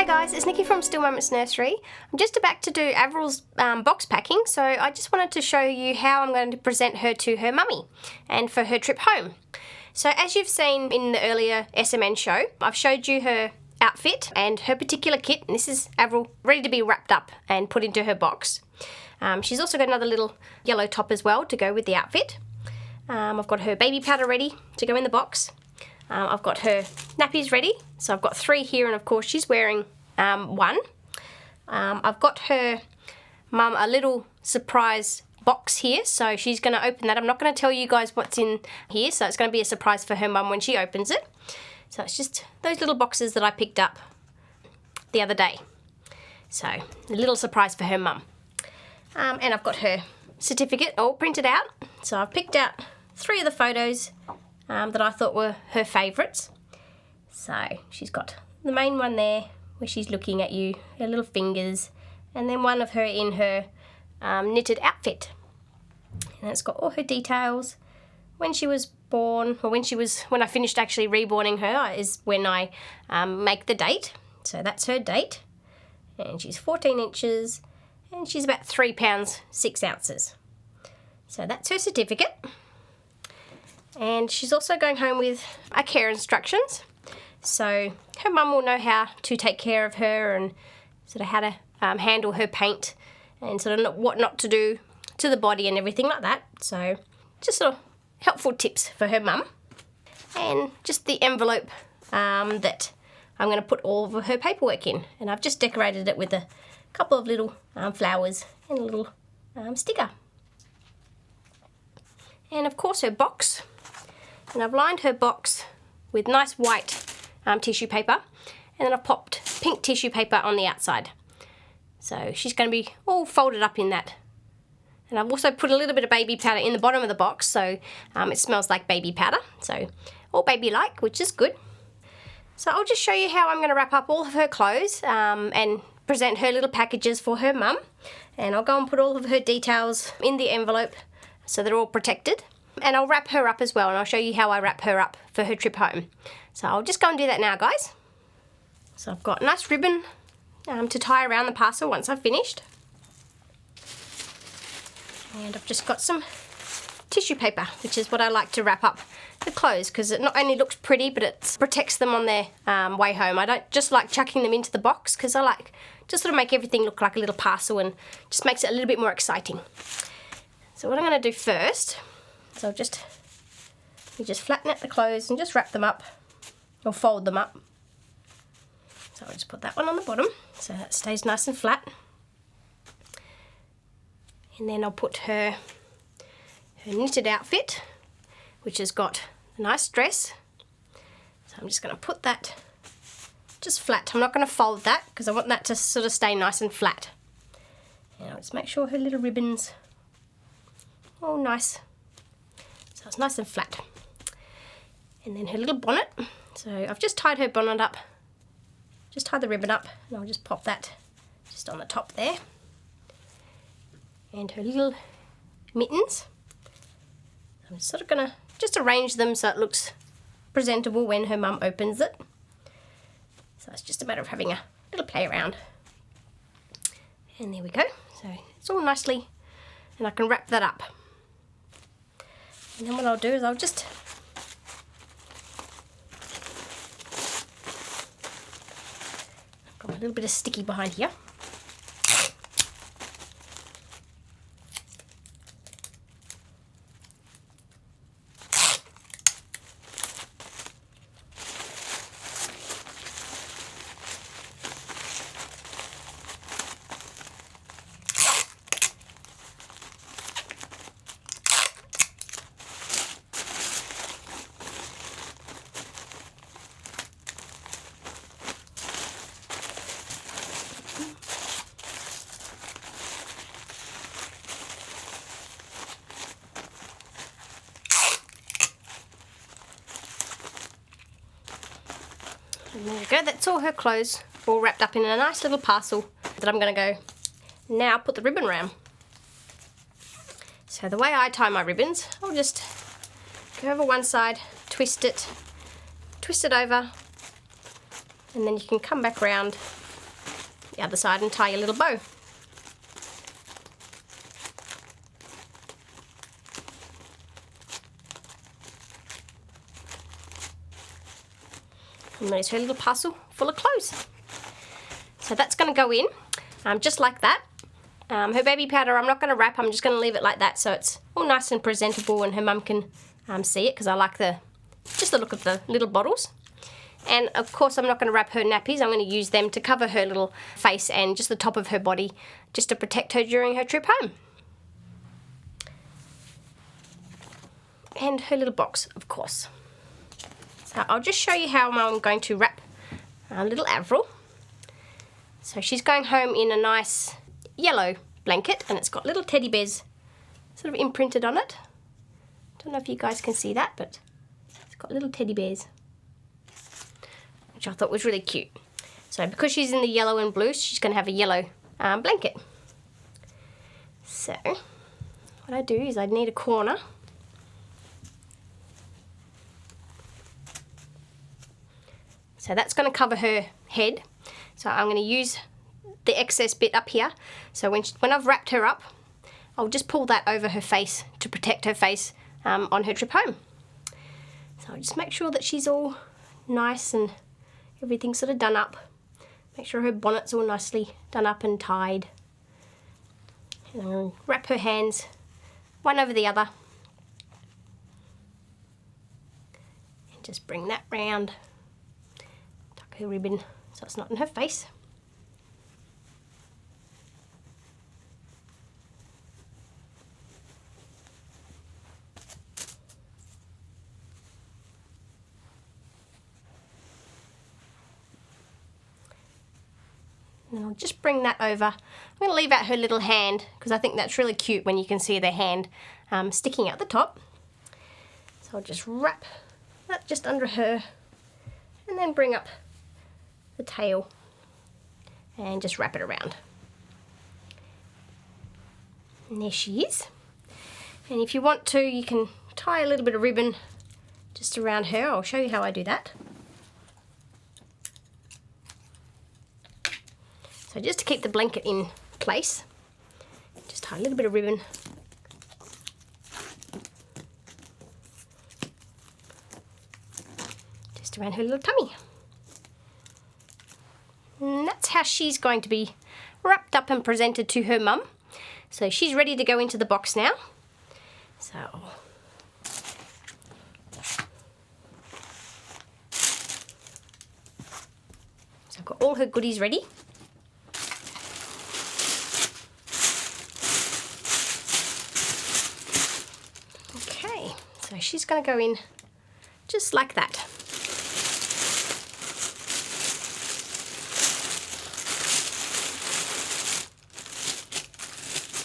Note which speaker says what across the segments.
Speaker 1: Hey guys, it's Nikki from Still Moments Nursery. I'm just about to do Avril's box packing, so I just wanted to show you how I'm going to present her to her mummy and for her trip home. So as you've seen in the earlier SMN show, I've showed you her outfit and her particular kit, and this is Avril ready to be wrapped up and put into her box. She's also got another little yellow top as well to go with the outfit. I've got her baby powder ready to go in the box. I've got her nappies ready, so I've got 3 here, and of course she's wearing 1. I've got her mum a little surprise box here, so she's going to open that. I'm not going to tell you guys what's in here, so it's going to be a surprise for her mum when she opens it. So it's just those little boxes that I picked up the other day. So a little surprise for her mum. And I've got her certificate all printed out. So I've picked out 3 of the photos that I thought were her favourites. So she's got the main one there where she's looking at you, her little fingers, and then one of her in her knitted outfit. And it's got all her details. When she was born, or when I finished actually reborning her is when I make the date. So that's her date. And she's 14 inches and she's about 3 pounds 6 ounces. So that's her certificate. And she's also going home with our care instructions. So her mum will know how to take care of her and sort of how to handle her paint and sort of what not to do to the body and everything like that. So just sort of helpful tips for her mum. And just the envelope that I'm going to put all of her paperwork in. And I've just decorated it with a couple of little flowers and a little sticker. And of course her box. And I've lined her box with nice white tissue paper, and then I've popped pink tissue paper on the outside. So she's going to be all folded up in that. And I've also put a little bit of baby powder in the bottom of the box, so it smells like baby powder. So all baby-like, which is good. So I'll just show you how I'm going to wrap up all of her clothes and present her little packages for her mum. And I'll go and put all of her details in the envelope so they're all protected. And I'll wrap her up as well, and I'll show you how I wrap her up for her trip home. So I'll just go and do that now, guys. So I've got a nice ribbon to tie around the parcel once I've finished. And I've just got some tissue paper, which is what I like to wrap up the clothes, because it not only looks pretty, but it protects them on their way home. I don't just like chucking them into the box, because I like just sort of make everything look like a little parcel and just makes it a little bit more exciting. So what I'm going to do first, so you just flatten out the clothes and just wrap them up or fold them up. So I'll just put that one on the bottom so that stays nice and flat. And then I'll put her knitted outfit, which has got a nice dress. So I'm just going to put that just flat. I'm not going to fold that because I want that to sort of stay nice and flat. And I'll just make sure her little ribbons all nice. So it's nice and flat. And then her little bonnet. So I've just tied her bonnet up. Just tied the ribbon up, and I'll just pop that just on the top there. And her little mittens. I'm sort of going to just arrange them so it looks presentable when her mum opens it. So it's just a matter of having a little play around. And there we go. So it's all nicely, and I can wrap that up. And then what I'll do is I'll just got a little bit of sticky behind here. And there we go, that's all her clothes all wrapped up in a nice little parcel that I'm going to go now put the ribbon around. So the way I tie my ribbons, I'll just go over one side, twist it over, and then you can come back round the other side and tie your little bow. And there's her little parcel full of clothes. So that's going to go in just like that. Her baby powder I'm not going to wrap, I'm just going to leave it like that so it's all nice and presentable and her mum can see it, because I like just the look of the little bottles. And of course I'm not going to wrap her nappies, I'm going to use them to cover her little face and just the top of her body, just to protect her during her trip home. And her little box, of course. So I'll just show you how I'm going to wrap little Avril. So she's going home in a nice yellow blanket, and it's got little teddy bears sort of imprinted on it. Don't know if you guys can see that, but it's got little teddy bears, which I thought was really cute. So because she's in the yellow and blue, she's going to have a yellow blanket. So what I do is I need a corner. So that's going to cover her head. So I'm going to use the excess bit up here. So when I've wrapped her up, I'll just pull that over her face to protect her face on her trip home. So I'll just make sure that she's all nice and everything's sort of done up. Make sure her bonnet's all nicely done up and tied. And I'm going to wrap her hands one over the other. And just bring that round. Tuck her ribbon so it's not in her face. And I'll just bring that over. I'm going to leave out her little hand because I think that's really cute when you can see their hand sticking out the top. So I'll just wrap that just under her and then bring up the tail and just wrap it around. And there she is. And if you want to, you can tie a little bit of ribbon just around her. I'll show you how I do that. So just to keep the blanket in place, just tie a little bit of ribbon just around her little tummy. And that's how she's going to be wrapped up and presented to her mum. So she's ready to go into the box now. So I've got all her goodies ready. So she's going to go in just like that.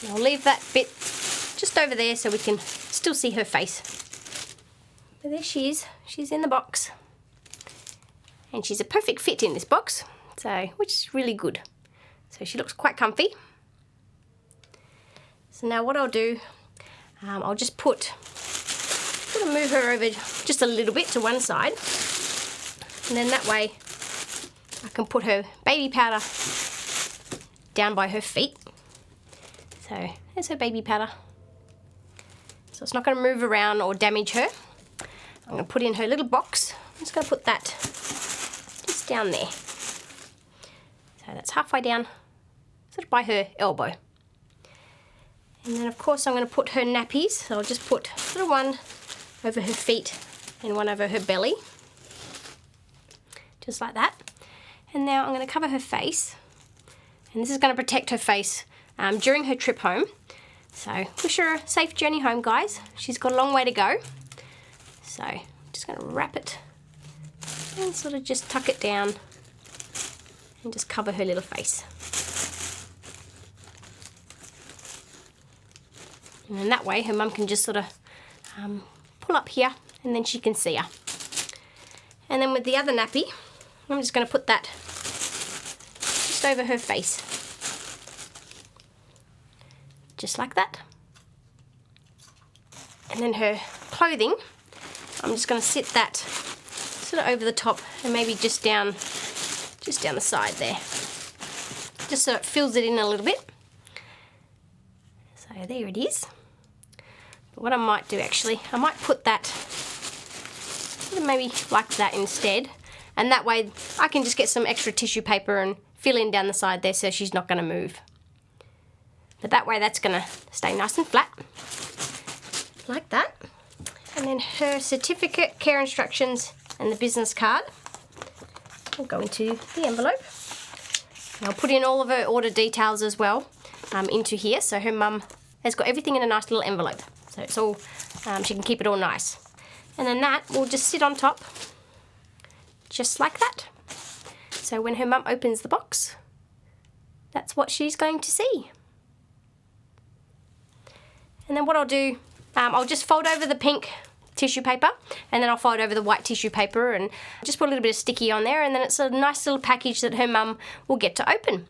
Speaker 1: And I'll leave that bit just over there so we can still see her face. But there she is. She's in the box. And she's a perfect fit in this box, so which is really good. So she looks quite comfy. So now what I'll do, I'll just move her over just a little bit to one side, and then that way I can put her baby powder down by her feet. So there's her baby powder. So it's not going to move around or damage her. I'm going to put in her little box. I'm just going to put that just down there. So that's halfway down, sort of by her elbow. And then of course I'm going to put her nappies. So I'll just put sort of one over her feet and one over her belly, just like that. And now I'm going to cover her face, and this is going to protect her face during her trip home. So wish her a safe journey home, guys. She's got a long way to go. So I'm just going to wrap it and sort of just tuck it down and just cover her little face. And then that way her mum can just sort of pull up here and then she can see her. And then with the other nappy, I'm just going to put that just over her face. Just like that. And then her clothing, I'm just going to sit that sort of over the top and maybe just down the side there. just so it fills it in a little bit. So there it is. But what I might do actually, I might put that maybe like that instead, and that way I can just get some extra tissue paper and fill in down the side there so she's not going to move. But that way that's going to stay nice and flat, like that. And then her certificate, care instructions and the business card will go into the envelope. And I'll put in all of her order details as well into here, so her mum has got everything in a nice little envelope. So it's all, she can keep it all nice. And then that will just sit on top, just like that. So when her mum opens the box, that's what she's going to see. And then what I'll do, I'll just fold over the pink tissue paper, and then I'll fold over the white tissue paper and just put a little bit of sticky on there, and then it's a nice little package that her mum will get to open.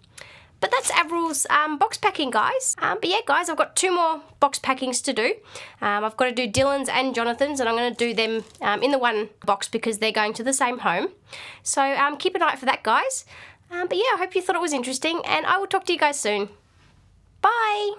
Speaker 1: But that's Avril's box packing, guys. But yeah, guys, I've got 2 more box packings to do. I've got to do Dylan's and Jonathan's, and I'm going to do them in the one box because they're going to the same home. So keep an eye out for that, guys. But yeah, I hope you thought it was interesting, and I will talk to you guys soon. Bye!